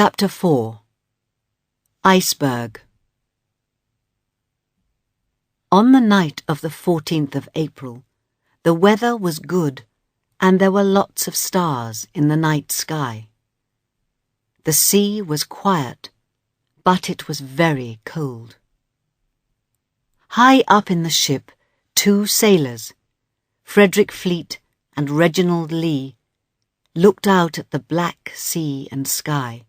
Chapter 4. Iceberg. On the night of the 14th of April, the weather was good and there were lots of stars in the night sky. The sea was quiet, but it was very cold. High up in the ship, two sailors, Frederick Fleet and Reginald Lee, looked out at the black sea and sky.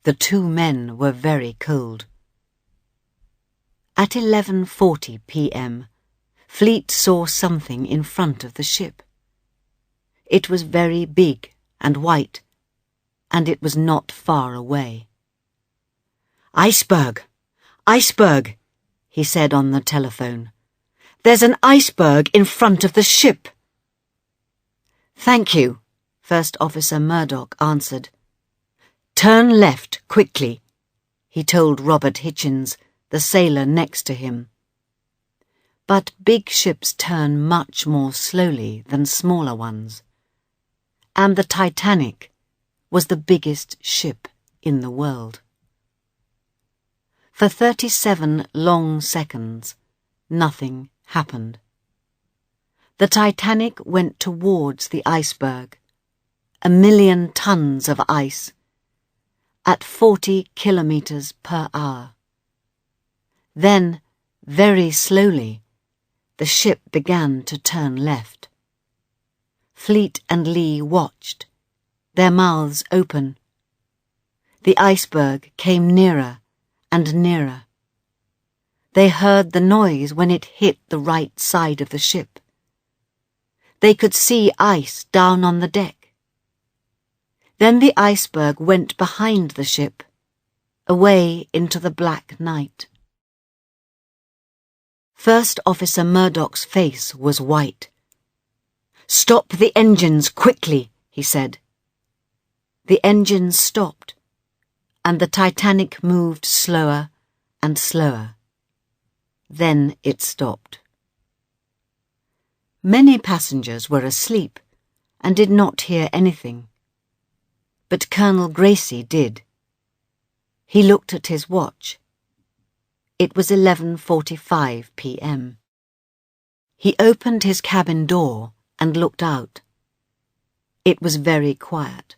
The two men were very cold. At 11:40 p.m., Fleet saw something in front of the ship. It was very big and white, and it was not far away. "Iceberg! Iceberg!" he said on the telephone. "There's an iceberg in front of the ship." "Thank you," First Officer Murdoch answered. "Turn left, quickly," he told Robert Hitchens, the sailor next to him. But big ships turn much more slowly than smaller ones. And the Titanic was the biggest ship in the world. For 37 long seconds, nothing happened. The Titanic went towards the iceberg, 1,000,000 tons of ice, at 40 kilometers per hour. Then, very slowly, the ship began to turn left. Fleet and Lee watched, their mouths open. The iceberg came nearer and nearer. They heard the noise when it hit the right side of the ship. They could see ice down on the deck. Then the iceberg went behind the ship, away into the black night. First Officer Murdoch's face was white. "Stop the engines quickly," he said. The engines stopped, and the Titanic moved slower and slower. Then it stopped. Many passengers were asleep and did not hear anything. But Colonel Gracie did. He looked at his watch. It was 11:45 p.m. He opened his cabin door and looked out. It was very quiet.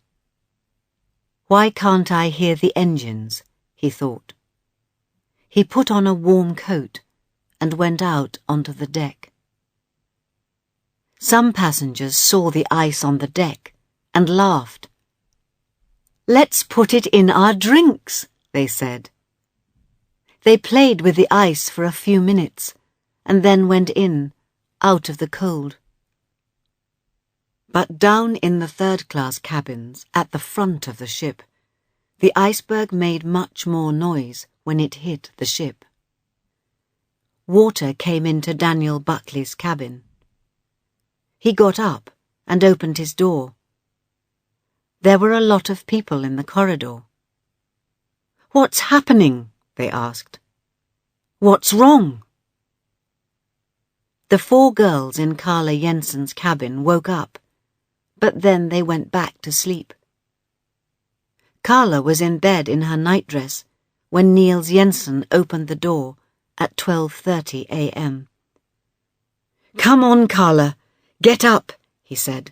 "Why can't I hear the engines?" he thought. He put on a warm coat and went out onto the deck. Some passengers saw the ice on the deck and laughed. "Let's put it in our drinks," they said. They played with the ice for a few minutes and then went in, out of the cold. But down in the third-class cabins at the front of the ship, the iceberg made much more noise when it hit the ship. Water came into Daniel Buckley's cabin. He got up and opened his door. There were a lot of people in the corridor. "What's happening?" they asked. "What's wrong?" The 4 girls in Carla Jensen's cabin woke up, but then they went back to sleep. Carla was in bed in her nightdress when Niels Jensen opened the door at 12:30 a.m. "Come on, Carla, get up," he said.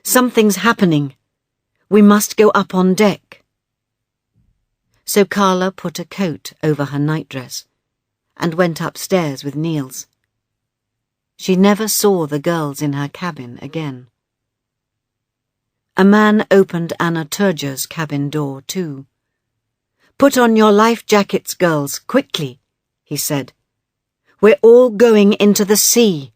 "Something's happening. We must go up on deck." So Carla put a coat over her nightdress and went upstairs with Niels. She never saw the girls in her cabin again. A man opened Anna Turger's cabin door too. "Put on your life jackets, girls, quickly," he said. "We're all going into the sea."